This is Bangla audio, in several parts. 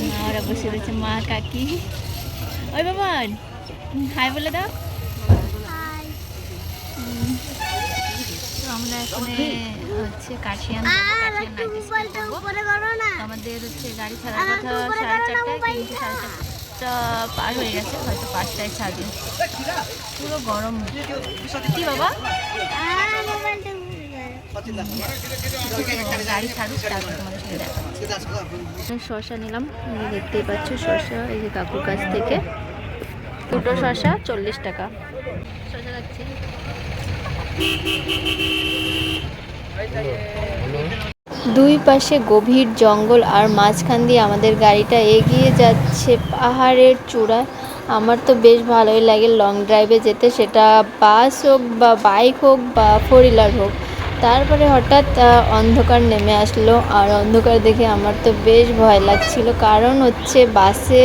মা ওরা বসে রয়েছে, মা কাকি। ওই বাবান হাই বলে দাও। তো আমরা এখন হচ্ছে কাশিয়ান আমাদের হচ্ছে গাড়ি ছাড়ার কথা 4:30টায়, কিন্তু 4:30টা পার হয়ে গেছে, হয়তো 5টায় ছাড়বে। পুরো গরম কি বাবা, গাড়ি ছাড়ুক তারপর তোমাদের সাথে দেখা। শসা নিলাম, দেখতেই পাচ্ছ শসা, এই যে কাকুর কাছ থেকে দুটো শসা 40 টাকা। শসা রাখছি। দুই পাশে গভীর জঙ্গল আর মাঝখান দিয়ে আমাদের গাড়িটা এগিয়ে যাচ্ছে পাহাড়ের চূড়ায়। আমার তো বেশ ভালোই লাগে লং ড্রাইভে যেতে, সেটা বাস হোক বা বাইক হোক বা 4 হুইলার হোক। তারপরে হঠাৎ অন্ধকার নেমে আসলো, আর অন্ধকার দেখে আমার তো বেশ ভয় লাগছিল, কারণ হচ্ছে বাসে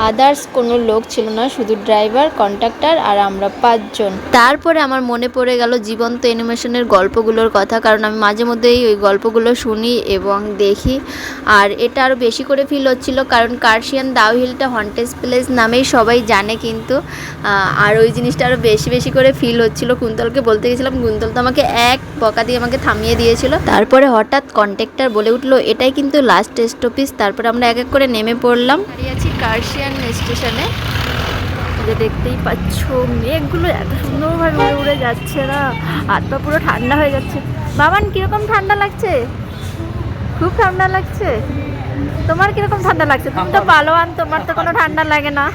আদার্স কোনো লোক ছিল না, শুধু ড্রাইভার, কন্ডাক্টর আর আমরা 5 জন। তারপরে আমার মনে পড়ে গেল জীবন্ত অ্যানিমেশনের গল্পগুলোর কথা, কারণ আমি মাঝে মধ্যেই ওই গল্পগুলো শুনি এবং দেখি। আর এটা আরও বেশি করে ফিল হচ্ছিল, কারণ কার্শিয়ান ডাউহিলটা হন্টেড প্লেস নামেই সবাই জানে, কিন্তু আর ওই জিনিসটা আরও বেশি বেশি করে ফিল হচ্ছিল। কুন্তলকে বলতে গেছিলাম, কুন্তল তো আমাকে এক বকা দিয়ে আমাকে থামিয়ে দিয়েছিল। তারপরে হঠাৎ কন্ট্রাক্টর বলে উঠলো এটাই কিন্তু লাস্ট স্টপেজ। তারপরে আমরা এক এক করে নেমে পড়লাম। দাঁড়িয়ে আছি কার্শিয়ান স্টেশনে, যে দেখতেই পাচ্ছ মেঘগুলো এত সুন্দরভাবে উড়ে উড়ে যাচ্ছে না, হাত পা পুরো ঠান্ডা হয়ে যাচ্ছে। বাবান কিরকম ঠান্ডা লাগছে? খুব ঠান্ডা লাগছে। তোমার কিরকম ঠান্ডা লাগছে? তুমি তো পালোয়ান, তোমার তো কোনো ঠান্ডা লাগে না।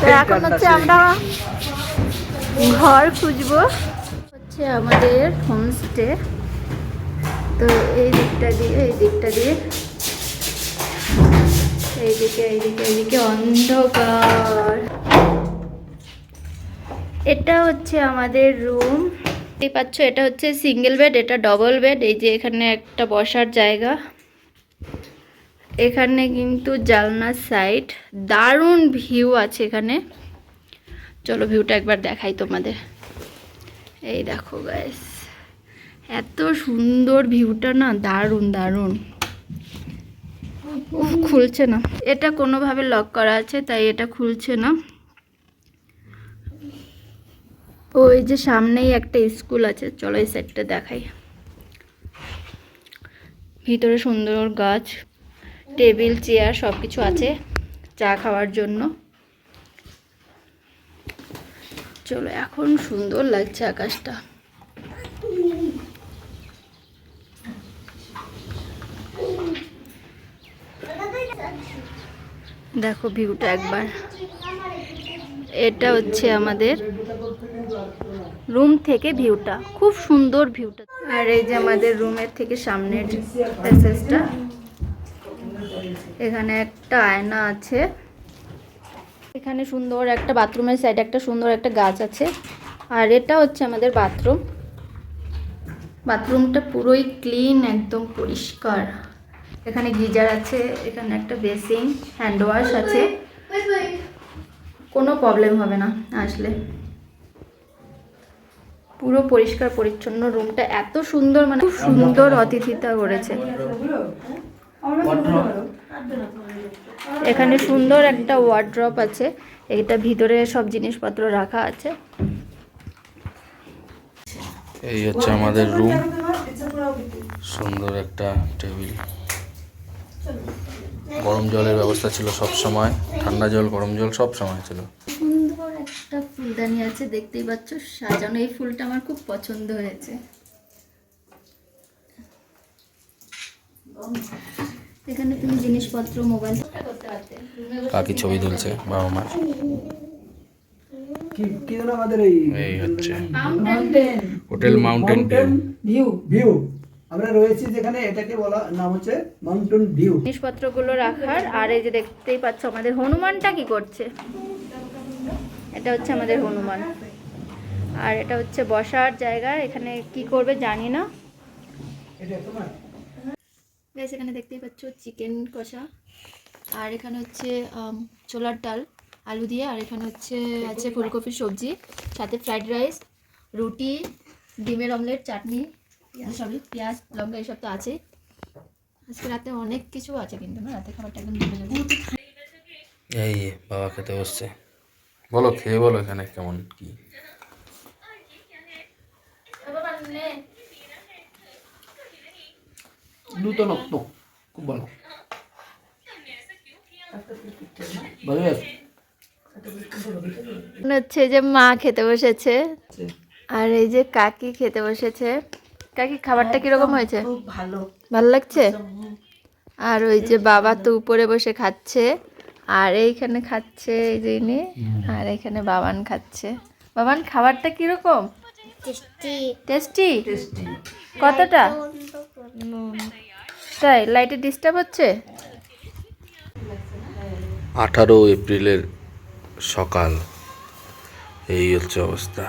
তো এখন হচ্ছে আমরা ঘর খুঁজবো, হচ্ছে আমাদের হোমস্টে। তো এই দিকটা দিয়ে এইদিকে অন্ধকার। এটা হচ্ছে আমাদের রুম, দেখতেই পাচ্ছ। এটা হচ্ছে সিঙ্গেল বেড, এটা ডবল বেড। এই যে এখানে একটা বসার জায়গা, এখানে কিন্তু জানলার সাইড, দারুণ ভিউ আছে এখানে। চলো ভিউটা একবার দেখাই তোমাদের। এই দেখো গাইস, এত সুন্দর ভিউটা না, দারুণ দারুণ। খুলছে না, এটা কোনোভাবে লক করা আছে তাই এটা খুলছে না। ওই যে সামনেই একটা স্কুল আছে, চলো এই সাইডটা দেখাই। ভিতরে সুন্দর গাছ, টেবিল চেয়ার সব কিছু আছে চা খাওয়ার জন্য। চলো, এখন সুন্দর লাগছে আকাশটা। দেখো ভিউটা একবার। এটা হচ্ছে আমাদের রুম থেকে ভিউটা, খুব সুন্দর ভিউটা। আর এই যে আমাদের রুমের থেকে সামনের প্যাসেজটা, এখানে একটা আয়না আছে, এখানে সুন্দর একটা বাথরুমের সাইডে একটা সুন্দর একটা গাছ আছে। আর এটা হচ্ছে আমাদের বাথরুম। বাথরুমটা পুরোই ক্লিন, একদম পরিষ্কার। এখানে গিজার আছে, এখানে একটা বেসিন, হ্যান্ড ওয়াশ আছে, কোনো প্রবলেম হবে না আসলে। পুরো পরিষ্কার পরিচ্ছন্ন রুমটা, এত সুন্দর, মানে খুব সুন্দর অতিথিতা করেছে। এখানে সুন্দর একটা ওয়ার্ড্রপ আছে, এটা ভিতরে সব জিনিসপত্র রাখা আছে। এই হচ্ছে আমাদের রুম, সুন্দর একটা টেবিল, গরম জলের ব্যবস্থা ছিল সব সময়, ঠান্ডা জল গরম জল সব সময় ছিল। সুন্দর একটা ফুলদানি আছে, দেখতেই পাচ্ছ সাজানো। এই ফুলটা আমার খুব পছন্দ হয়েছে। এখানে তুমি জিনিসপত্র, মোবাইল করতে পারতে। কাকি ছবি তুলছে বাবা মা। এই হচ্ছে হোটেল মাউন্টেন ভিউ। আমরা রয়েছি যেখানে, এটাকে বলা নাম হচ্ছে মাউন্টেন ভিউ। জিনিসপত্রগুলো রাখার। আর এই যে দেখতেই পাচ্ছ আমাদের হনুমানটা কি করছে, এটা হচ্ছে আমাদের হনুমান। আর এটা হচ্ছে বসার জায়গা, এখানে কি করবে জানি না। গাইস, এখানে দেখতেই পাচ্ছ চিকেন কষা, আর এখানে হচ্ছে ছোলার ডাল আলু দিয়ে, আর এখানে হচ্ছে আছে ফুলকপির সবজি, সাথে ফ্রাইড রাইস, রুটি, ডিমের অমলেট, চাটনি, সবই পেঁয়াজ লঙ্কা এসব তো আছে। আজকে রাতে অনেক কিছু আছে কিন্তু না, রাতে খাবারটা একদম জমে যাবে। এই বাবা খেতে বসছে, বলো খেয়ে বলো এখানে কেমন কি। নূতনত্ব খুব ভালো, ভালো আছে। মনে হচ্ছে যে মা খেতে বসেছে আর এই যে কাকি খেতে বসেছে। কাকি খাবারটা কিরকম হয়েছে? খুব ভালো। ভালো লাগছে? আর ওই যে বাবা তো উপরে বসে খাচ্ছে, আর এইখানে খাচ্ছে এই যে ইনি, আর এখানে বাবান খাচ্ছে। বাবান খাবারটা কিরকম? টেস্টি। কতটা? তাই লাইটে ডিস্টার্ব হচ্ছে? 18 এপ্রিলের সকাল, এই হচ্ছে অবস্থা।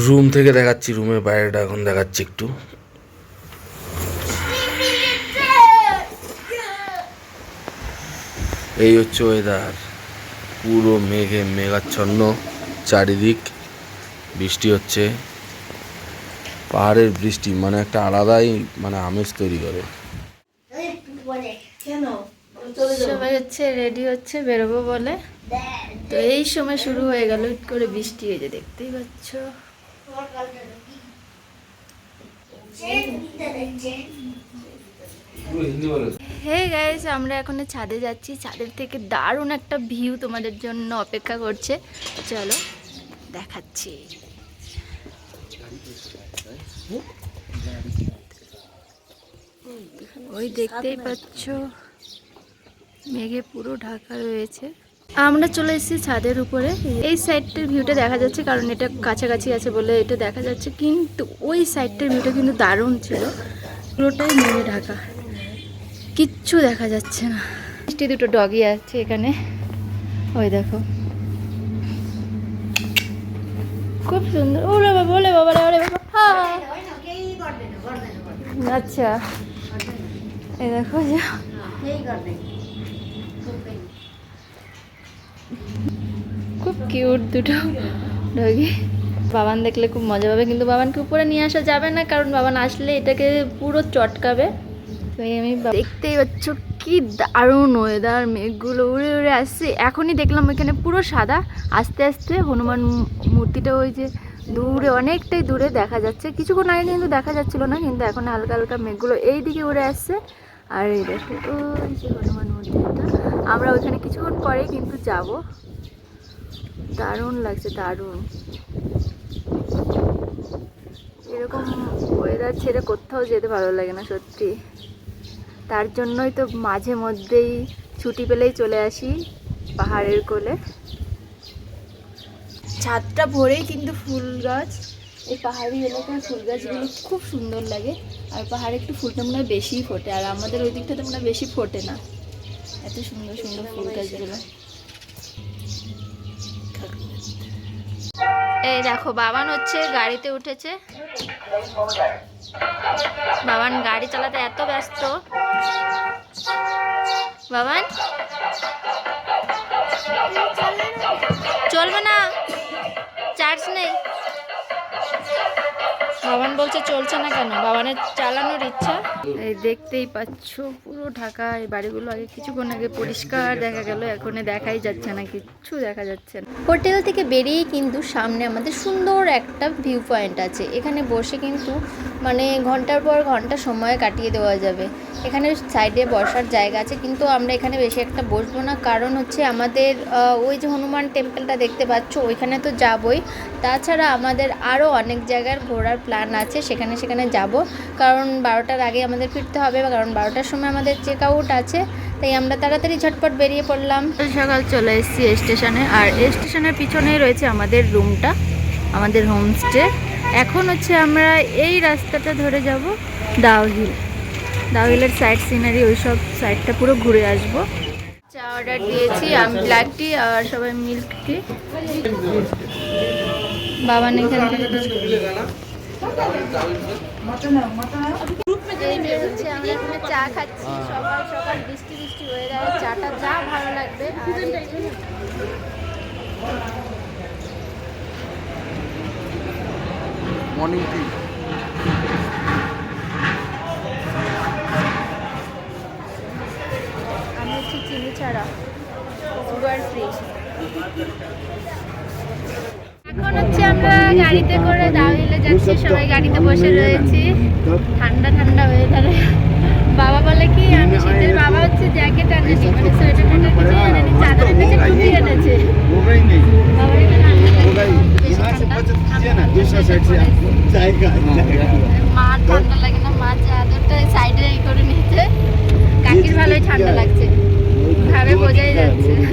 রুম থেকে দেখাচ্ছি, রুমের বাইরেটা এখন দেখাচ্ছি একটু। এই হচ্ছে ওয়েদার, পুরো মেঘে মেঘাচ্ছন্ন চারিদিক, বৃষ্টি হচ্ছে। পাহাড়ের বৃষ্টি মানে একটা আলাদাই মানে আমেজ তৈরি করে। কেন? সবাই হচ্ছে রেডি হচ্ছে বেরোবো বলে, তো এই সময় শুরু হয়ে গেল হুট করে বৃষ্টি, এই যে দেখতেই পাচ্ছ। হে গাইস, আমরা এখন ছাদে যাচ্ছি। ছাদের থেকে দারুণ একটা ভিউ তোমাদের জন্য অপেক্ষা করছে, চলো দেখাচ্ছি। ওই দেখতেই পাচ্ছ মেঘে পুরো ঢাকা রয়েছে। আমরা চলে এসেছি ছাদের উপরে। এই সাইডটার ভিউটা দেখা যাচ্ছে কারণ এটা কাছাকাছি আছে বলে এটা দেখা যাচ্ছে, কিন্তু ওই সাইডটার ভিউটা কিন্তু দারুণ ছিল, পুরোটাই মেঘে ঢাকা, কিচ্ছু দেখা যাচ্ছে না। মিষ্টি দুটো ডগি আছে এখানে, ওই দেখো খুব সুন্দর। ওরে বাবা, ওরে বাবা, ওরে বাবা, হ্যাঁ আচ্ছা এই দেখো খুব কিউট দুটো ডগি। বাবান দেখলে খুব মজা পাবে, কিন্তু বাবানকে উপরে নিয়ে আসা যাবে না কারণ বাবান আসলে এটাকে পুরো চটকাবে। তো আমি দেখতেই পাচ্ছ কি দারুণ ওয়েদার, মেঘগুলো উড়ে উড়ে আসছে। এখনই দেখলাম এখানে পুরো সাদা, আস্তে আস্তে হনুমান মূর্তিটা ওই যে দূরে অনেকটাই দূরে দেখা যাচ্ছে। কিছুক্ষণ আগে কিন্তু দেখা যাচ্ছিল না, কিন্তু এখন হালকা হালকা মেঘগুলো এই দিকে উড়ে আসছে। আর এই দেখো ওই যে হনুমান মূর্তিটা, আমরা ওইখানে কিছুক্ষণ পরে কিন্তু যাব। দারুণ লাগছে, দারুণ। এরকম ওয়েদার ছেড়ে কোথাও যেতে ভালো লাগে না সত্যি, তার জন্যই তো মাঝে মধ্যেই ছুটি পেলেই চলে আসি পাহাড়ের কোলে। ছাদটা ভরেই কিন্তু ফুল গাছ, এই পাহাড়ি এলাকার ফুল গাছগুলো খুব সুন্দর লাগে। আর পাহাড়ে একটু ফুলটা মনে হয় বেশিই ফোটে, আর আমাদের ওই দিকটাতে মনে হয় বেশি ফোটে না, এত সুন্দর সুন্দর ফুল গাছগুলো। এই দেখো বাবান হচ্ছে গাড়িতে উঠেছে, বাবান গাড়ি চালাতে এত ব্যস্ত। বাবান চলবে না, চার্জ নেই। বাবান বলছে চলছে না কেন, বাবানের চালানোর ইচ্ছা। এই দেখতেই পাচ্ছ পুরো ঢাকা, এই বাড়িগুলো আগে কিছুক্ষণ আগে পরিষ্কার দেখা গেল, এখন দেখাই যাচ্ছে না, কিচ্ছু দেখা যাচ্ছে না। হোটেল থেকে বেরিয়েই কিন্তু সামনে আমাদের সুন্দর একটা ভিউ পয়েন্ট আছে, এখানে বসে কিন্তু মানে ঘন্টার পর ঘন্টা সময় কাটিয়ে দেওয়া যাবে। এখানে সাইডে বসার জায়গা আছে, কিন্তু আমরা এখানে বেশি একটা বসবো না, কারণ হচ্ছে আমাদের ওই যে হনুমান টেম্পলটা দেখতে পাচ্ছ ওইখানে তো যাবই, তাছাড়া আমাদের আরও অনেক জায়গার ঘোরার প্ল্যান আছে, সেখানে যাব, কারণ 12টার আগে আমাদের ফিরতে হবে, কারণ 12টার সময় আমাদের চেক আউট আছে। তাই আমরা তাড়াতাড়ি ঝটপট বেরিয়ে পড়লাম। সকাল চলে এসেছি স্টেশনে, আর স্টেশনের পিছনেই রয়েছে আমাদের রুমটা, আমাদের হোমস্টে। এখন হচ্ছে আমরা এই রাস্তাটা ধরে যাব দাউহিল, দাউহিলের সাইড সিনারি ওই সব সাইডটা পুরো ঘুরে আসবো। চা অর্ডার দিয়েছি, আমি ব্ল্যাক টি আর সবাই মিল্ক টি। বাবা এখান থেকে হচ্ছে আমরা এখানে চা খাচ্ছি, সকাল সকাল বৃষ্টি বৃষ্টি ওয়েদারে চাটা যা ভালো লাগবে। মর্নিং টি ছাড়া, সুগার ফ্রি। এখন হচ্ছে আমরা গাড়িতে করে দাওহিলে যাচ্ছি, সবাই গাড়িতে বসে রয়েছি, ঠান্ডা ঠান্ডা ওয়েদারে। বাবা বলে কি আমি শীতের, বাবা হচ্ছে জ্যাকেট আনেনি, মানে সোয়েটার টোয়েটার কিছু আনেনি, চাদর এনেছে, টুপি এনেছে। বাবার এখানে ঠান্ডা লাগে, বেশি ঠান্ডা। মা ঠান্ডা লাগে না, মা চাদরটা সাইডে করে নিয়েছে। কাকির ভালোই ঠান্ডা লাগছে, ভাবে বোঝাই যাচ্ছে না।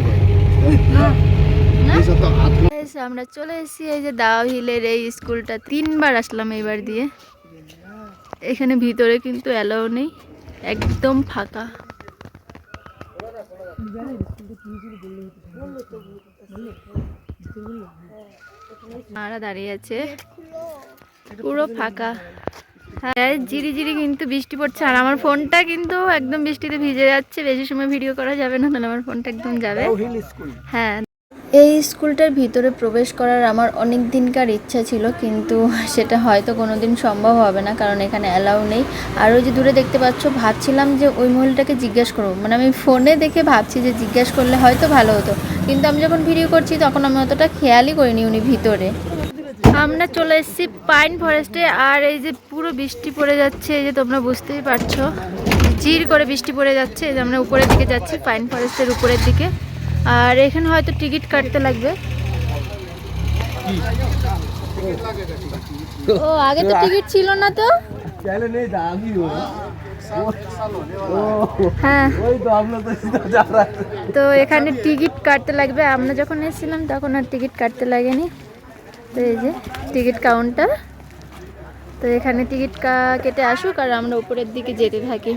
আমরা চলে এসেছি এই যে দাওহিলের এই স্কুলটা, 3বার আসলাম এইবার দিয়ে। এখানে ভিতরে কিন্তু অ্যালাউ নেই, একদম ফাঁকা। মারা দাঁড়িয়ে আছে, পুরো ফাঁকা। হ্যাঁ, জিরি জিরি কিন্তু বৃষ্টি পড়ছে, আর আমার ফোনটা কিন্তু একদম বৃষ্টিতে ভিজে যাচ্ছে। বেশি সময় ভিডিও করা যাবে না, তাহলে আমার ফোনটা একদম যাবে। হ্যাঁ, এই স্কুলটার ভিতরে প্রবেশ করার আমার অনেক দিনকার ইচ্ছা ছিল, কিন্তু সেটা হয়তো কোনো দিন সম্ভব হবে না, কারণ এখানে অ্যালাউ নেই। আর ওই যে দূরে দেখতে পাচ্ছ, ভাবছিলাম যে ওই মহিলাটাকে জিজ্ঞেস করবো, মানে আমি ফোনে দেখে ভাবছি যে জিজ্ঞেস করলে হয়তো ভালো হতো, কিন্তু আমি যখন ভিডিও করছি তখন আমি অতটা খেয়ালই করিনি উনি ভিতরে। আমরা চলে এসেছি পাইন ফরেস্টে, আর এই যে পুরো বৃষ্টি পড়ে যাচ্ছে, এই যে তোমরা বুঝতেই পারছো, জির করে বৃষ্টি পড়ে যাচ্ছে। এই যে আমরা উপরের দিকে যাচ্ছি, পাইন ফরেস্টের উপরের দিকে। আর এখানে হয়তো টিকিট কাটতে লাগবে। ও, আগে তো টিকিট ছিল না তো। হ্যাঁ, তো এখানে টিকিট কাটতে লাগবে। আমরা যখন এসেছিলাম তখন আর টিকিট কাটতে লাগেনি। তো এই যে টিকিট কাউন্টার, তো এখানে টিকিট কেটে আসুক আর আমরা উপরের দিকে যেতে থাকি।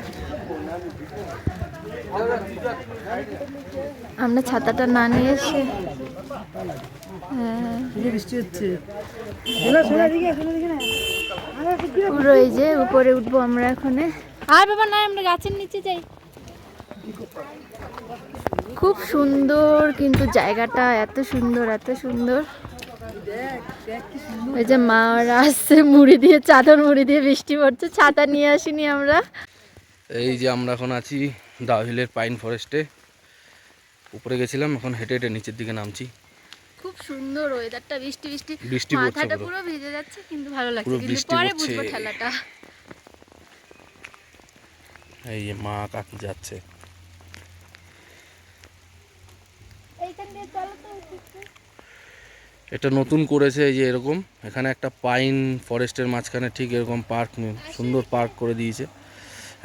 আমরা ছাতাটা না নিয়ে এসে, পুরো এই যে উপরে উঠবো আমরা এখন। আর বাবা না, আমরা গাছের নিচে যাই। খুব সুন্দর কিন্তু জায়গাটা, এত সুন্দর এত সুন্দর। এই যে মারা আসছে মুড়ি দিয়ে, চাদর মুড়ি দিয়ে, বৃষ্টি পড়ছে, ছাতা নিয়ে আসিনি আমরা। এই যে আমরা এখন আছি দাওহিলের পাইন ফরেস্টে, উপরে গেছিলাম, এখন হেঁটে হেঁটে নিচের দিকে নামছি। খুব সুন্দর ওয়েদারটা, বৃষ্টি বৃষ্টি, বৃষ্টি পড়ছে, মাথাটা পুরো ভিজে যাচ্ছে, কিন্তু ভালো লাগছে, পুরো কিন্তু বৃষ্টি পরে পড়ছে। বুঝবো ঠেলাটা। এই যে মা কাকি যাচ্ছে। এটা নতুন করেছে, এই যে এরকম এখানে একটা পাইন ফরেস্টের মাঝখানে ঠিক এরকম পার্ক, সুন্দর পার্ক করে দিয়েছে।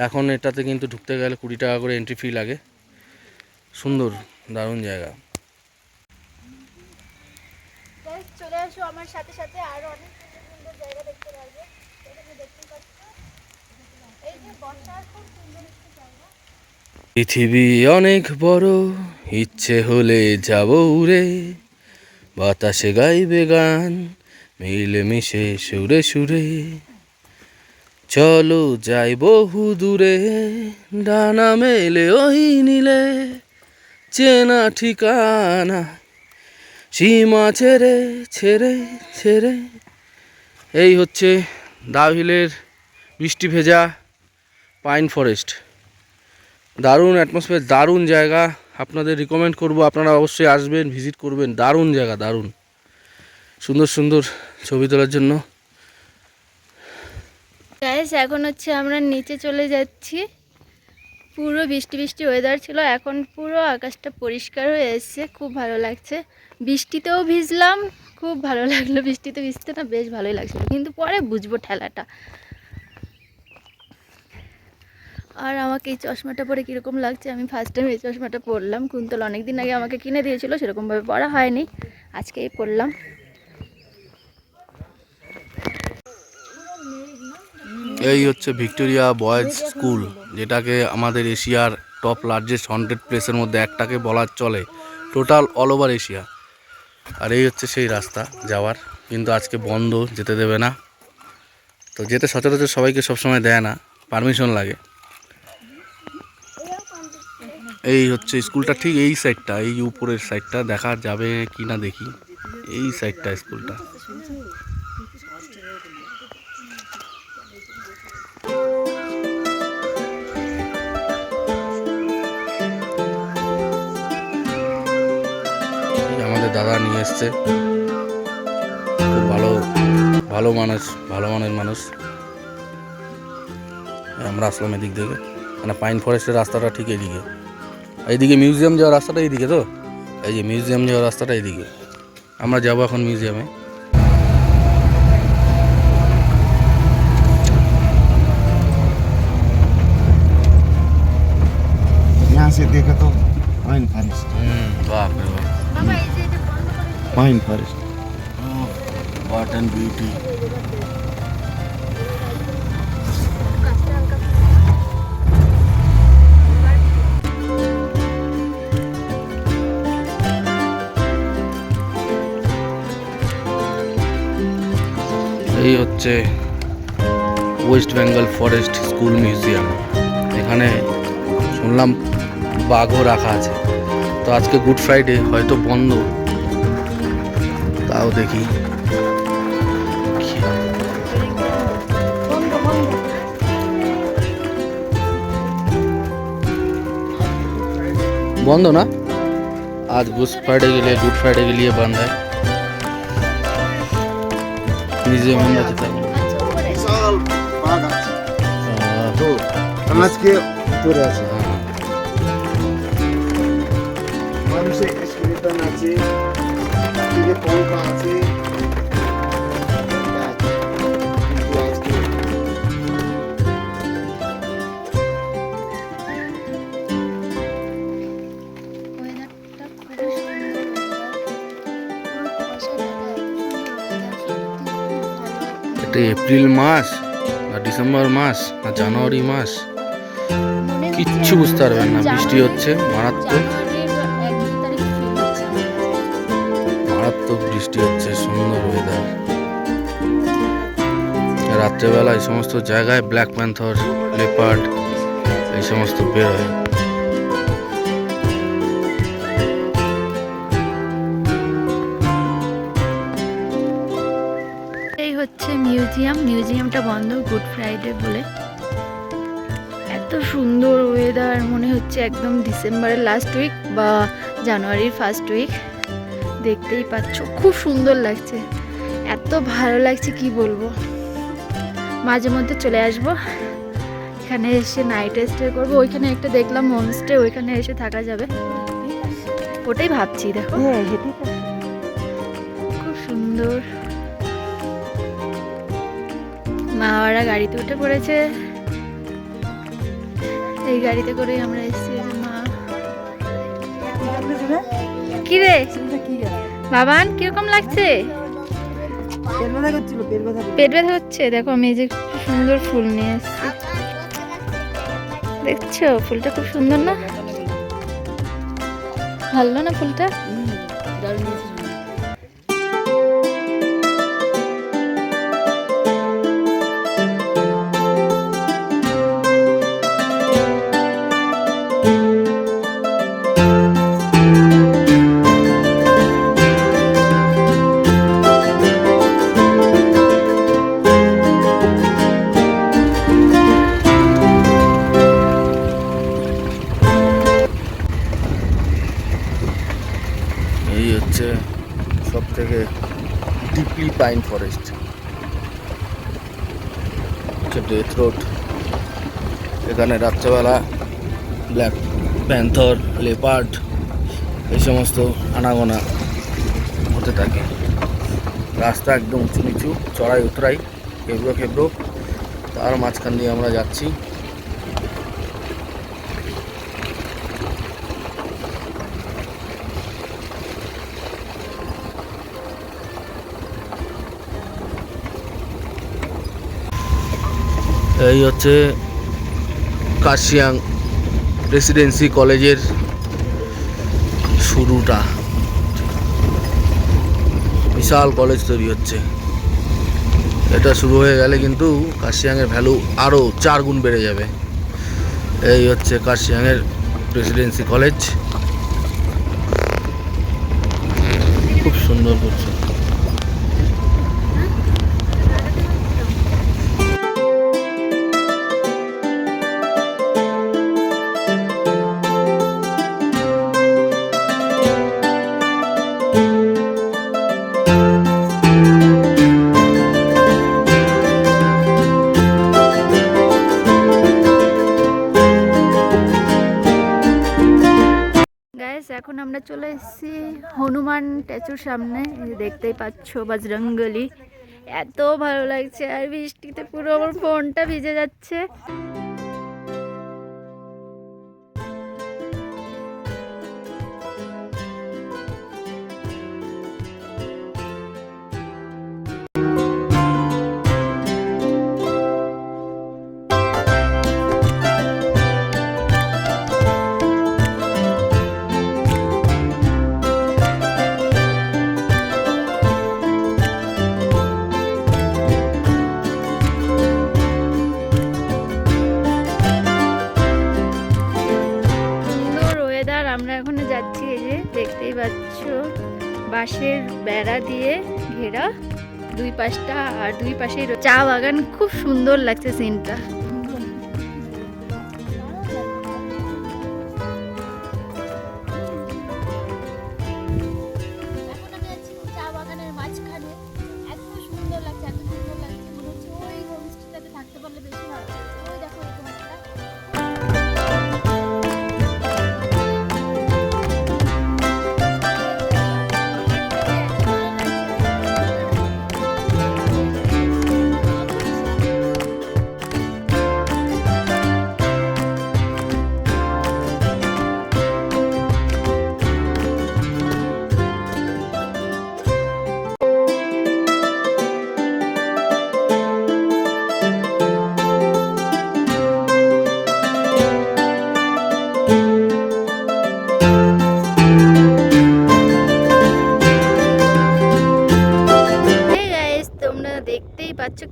এখন এটাতে কিন্তু ঢুকতে গেলে 20 টাকা করে এন্ট্রি ফি লাগে। সুন্দর, দারুণ জায়গা। চলে আসো আমার সাথে সাথে, আরো অনেক সুন্দর সুন্দর জায়গা দেখতে পারবে। এখানে দেখতে পাচ্ছ এই যে বসার খুব সুন্দর একটা জায়গা। পৃথিবী অনেক বড়, ইচ্ছে হলে যাব উড়ে, বাতাসে গাইবে গান, মিলে মিশে সুরে সুরে। চলো যাই বহু দূরে, ডানা মেলে ওই নীলে, চেনা ঠিকানা সীমা ছেড়ে ছেড়ে ছেড়ে। এই হচ্ছে দাওহিলের বৃষ্টি ভেজা পাইন ফরেস্ট। দারুণ অ্যাটমসফিয়ার, দারুণ জায়গা, আপনাদের রিকমেন্ড করব, আপনারা অবশ্যই আসবেন, ভিজিট করবেন। দারুণ জায়গা, দারুণ সুন্দর সুন্দর ছবি তোলার জন্য। গাইস, এখন হচ্ছে আমরা নিচে চলে যাচ্ছি। পুরো বৃষ্টি বৃষ্টি ওয়েদার ছিল, এখন পুরো আকাশটা পরিষ্কার হয়ে এসেছে, খুব ভালো লাগছে। বৃষ্টিতেও ভিজলাম, খুব ভালো লাগলো। বৃষ্টিতে ভিজতে না বেশ ভালোই লাগছিল, কিন্তু পরে বুঝবো ঠেলাটা। আর আমাকে এই চশমাটা পরে কীরকম লাগছে, আমি ফার্স্ট টাইম এই চশমাটা পরলাম। কুন্তল অনেকদিন আগে আমাকে কিনে দিয়েছিল, সেরকমভাবে পরা হয়নি, আজকেই পরলাম। এই হচ্ছে ভিক্টোরিয়া বয়েজ স্কুল, যেটাকে আমাদের এশিয়ার টপ লার্জেস্ট 100 প্লেসের মধ্যে একটাকে বলা চলে, টোটাল অল ওভার এশিয়া। আর এই হচ্ছে সেই রাস্তা যাওয়ার, কিন্তু আজকে বন্ধ, যেতে দেবে না। তো যেতে সচরাচর সবাইকে সবসময় দেয় না, পারমিশন লাগে। এই হচ্ছে স্কুলটা, ঠিক এই সাইডটা, এই উপরের সাইডটা দেখা যাবে কি না দেখি, এই সাইডটা স্কুলটা। নিয়ে এসছে। খুব ভালো ভালো মানুষ, ভালো মানের মানুষ। আমরা আসলাম এদিক থেকে, মানে পাইন ফরেস্টের রাস্তাটা ঠিক এইদিকে। এইদিকে মিউজিয়াম যাওয়ার রাস্তাটা এইদিকে তো, এই যে মিউজিয়াম যাওয়ার রাস্তাটা এইদিকে। আমরা যাবো এখন মিউজিয়ামে। यहाँ से देखा तो पाइन फॉरेस्ट, বাপ রে বাপ, pine forest. What and beauty. এই হচ্ছে West Bengal forest school museum. এখানে শুনলাম বাঘও রাখা আছে। তো আজকে গুড ফ্রাইডে, হয়তো বন্ধ, তাও দেখি। বন্ধ না आज गुड फ्राइडे के लिए बंद है। म्यूजियम में যেতে विशाल बाग আছে তো আজকে ভিতরে আছে। মানুষের স্কেলেটন আছে, এদিকে কঙ্কা আছে। কিন্তু আজকে এটা এপ্রিল মাস না ডিসেম্বর মাস না জানুয়ারি মাস, কিচ্ছু বুঝতে পারবেন না। বৃষ্টি হচ্ছে মারাত্মক, মারাত্মক বৃষ্টি হচ্ছে। সুন্দর ওয়েদার। রাত্রেবেলা এই সমস্ত জায়গায় ব্ল্যাক প্যান্থর, লেপার্ড এই সমস্ত বের হয়। এই হচ্ছে মিউজিয়ামটা বন্ধ গুড ফ্রাইডে বলে। এত সুন্দর ওয়েদার, মনে হচ্ছে একদম ডিসেম্বরের লাস্ট উইক বা জানুয়ারির ফার্স্ট উইক। দেখতেই পাচ্ছ খুব সুন্দর লাগছে, এত ভালো লাগছে কি বলবো। মাঝে মধ্যে চলে আসবো এখানে, এসে নাইট স্টে করবো। ওইখানে একটা দেখলাম হোমস্টে, ওইখানে এসে থাকা যাবে, ওটাই ভাবছি। দেখো খুব সুন্দর। মা ওরা গাড়িতে উঠে পড়েছে, এই গাড়িতে করে আমরা এসেছি। মা কি রে বাবান, কিরকম লাগছে? পেট ব্যথা হচ্ছে। দেখো আমি এই যে সুন্দর ফুল নিয়ে এসেছি, দেখছো ফুলটা খুব সুন্দর না? ভালো না ফুলটা? এই হচ্ছে সব থেকে ডিপলি পাইন ফরেস্ট, হচ্ছে ডেথ রোড। এখানে রাত্রেবেলা ব্ল্যাক প্যান্থর, লেপার্ড এই সমস্ত আনাগোনা হতে থাকে। রাস্তা একদম উঁচু নিচু, চড়াই উতরাই, খেবড়ো খেবড়ো, তার মাঝখান দিয়ে আমরা যাচ্ছি। এই হচ্ছে কার্শিয়াং প্রেসিডেন্সি কলেজের শুরুটা। বিশাল কলেজ তৈরি হচ্ছে। এটা শুরু হয়ে গেলে কিন্তু কার্শিয়াংয়ের ভ্যালু আরও 4 গুণ বেড়ে যাবে। এই হচ্ছে কার্শিয়াংয়ের প্রেসিডেন্সি কলেজ, খুব সুন্দর করছে। আমরা চলে এসেছি হনুমান স্ট্যাচুর সামনে, এই যে দেখতেই পাচ্ছ বজরংবলী। এত ভালো লাগছে, আর বৃষ্টিতে পুরো আমার ফোনটা ভিজে যাচ্ছে। আমরা এখন যাচ্ছি, এই যে দেখতেই পাচ্ছ বাঁশের বেড়া দিয়ে ঘেরা দুই পাশটা, আর দুই পাশে চা বাগান। খুব সুন্দর লাগছে সিনটা। চা বাগানের মাঝখানে এত সুন্দর লাগছে, এত সুন্দর লাগছে, মনে হচ্ছে ওই হোমস্টেটাতে থাকতে পারলে বেশি ভালো লাগছে। ওই দেখো এরকম একটা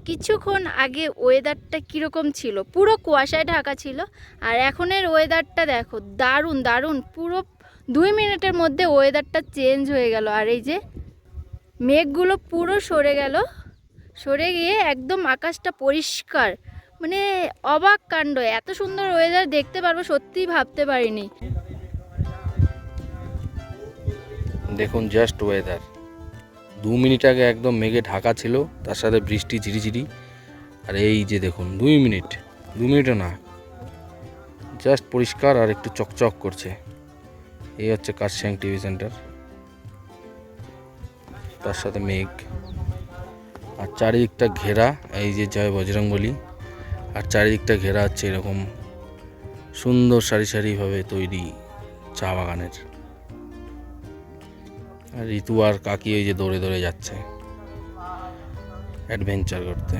কিছুক্ষণ আগে ওয়েদারটা কীরকম ছিল, পুরো কুয়াশায় ঢাকা ছিল, আর এখনের ওয়েদারটা দেখো দারুণ দারুণ। পুরো 2 মিনিটের মধ্যে ওয়েদারটা চেঞ্জ হয়ে গেল, আর এই যে মেঘগুলো পুরো সরে গেল, সরে গিয়ে একদম আকাশটা পরিষ্কার, মানে অবাক কাণ্ড। এত সুন্দর ওয়েদার দেখতে পারবো সত্যিই ভাবতে পারিনি। দেখুন জাস্ট ওয়েদার, 2 মিনিট আগে একদম মেঘে ঢাকা ছিল, তার সাথে বৃষ্টি ঝিরিঝিরি, আর এই যে দেখুন 2 মিনিটও না, জাস্ট পরিষ্কার আর একটু চকচক করছে। এই হচ্ছে কার্শিয়াং টিভি সেন্টার, তার সাথে মেঘ, আর চারিদিকটা ঘেরা এই যে জয় বজরংবলী, আর চারিদিকটা ঘেরা হচ্ছে এরকম সুন্দর সারি সারিভাবে তৈরি চা বাগানের। আর ঋতু আর কাকি ওই যে দৌড়ে দৌড়ে যাচ্ছে অ্যাডভেঞ্চার করতে।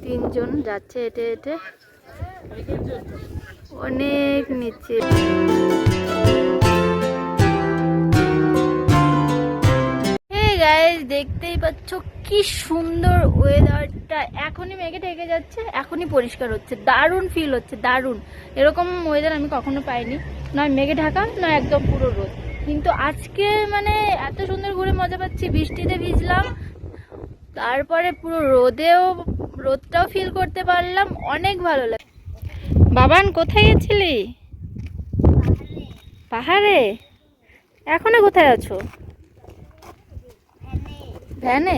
তিনজন যাচ্ছে হেঁটে হেঁটে, অনেক নিচে। দেখতেই পাচ্ছ কি সুন্দর ওয়েদারটা, এখনই মেঘে ঢেকে যাচ্ছে, এখনই পরিষ্কার হচ্ছে, দারুণ ফিল হচ্ছে, দারুণ। এরকম ওয়েদার আমি কখনো পাইনি, নয় মেঘে ঢাকা নয় একদম পুরো রোদ। কিন্তু আজকে মানে এত সুন্দর ঘুরে মজা পাচ্ছি, বৃষ্টিতে ভিজলাম, তারপরে পুরো রোদটাও ফিল করতে পারলাম, অনেক ভালো লাগে। বাবান কোথায় গেছিলি? পাহাড়ে। এখনো কোথায় আছো? ভ্যানে।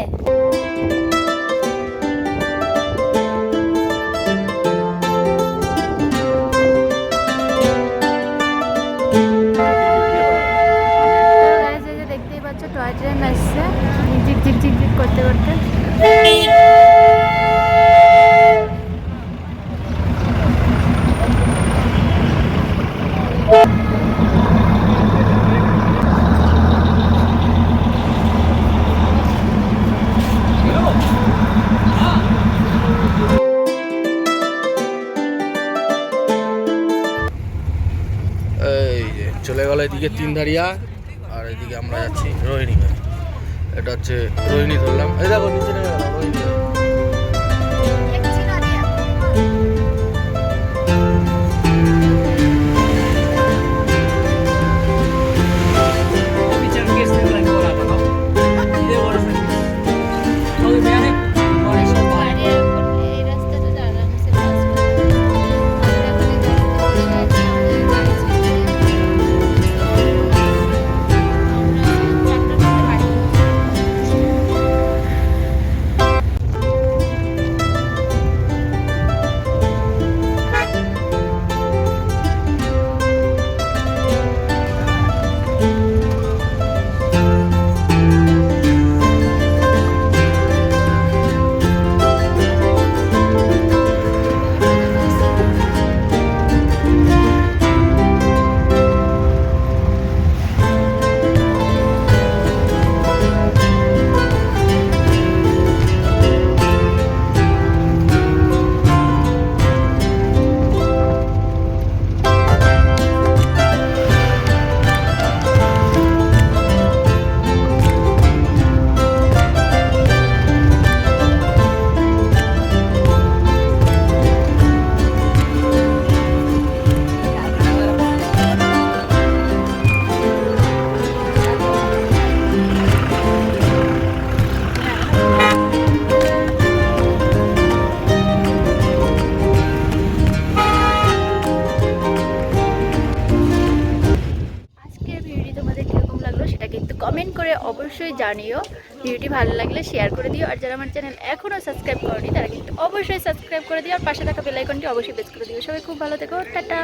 দেখতেই পাচ্ছ টয় ট্রেন আসছে ঝিক ঝিক ঝিক ঝিক করতে করতে। এদিকে তিনধারিয়া, আর এদিকে আমরা যাচ্ছি রোহিণী। এটা হচ্ছে রোহিণী ধরলাম, এই দেখো নিচে নেমে গেলাম রোহিণী। এই রাস্তাটা আরামসে পাস করতে পারবো। আমরা এখন এই গাড়িতে বসে আছি, আমাদের গাড়ি ছেড়ে আমরা 4টার মধ্যে বাড়ি পৌঁছাবো। আজকের ভিডিওটি তোমাদের কীরকম লাগলো সেটা কিন্তু কমেন্ট করে অবশ্যই জানিও। ভিডিওটি ভালো লাগলে শেয়ার করে দিও, আর যারা আমার চ্যানেল এখনও সাবস্ক্রাইব করনি তারা কিন্তু অবশ্যই সাবস্ক্রাইব করে দিও, আর পাশে থাকা বেল আইকনটি অবশ্যই প্রেস করে দিও। সবাই খুব ভালো থেকো, টাটা।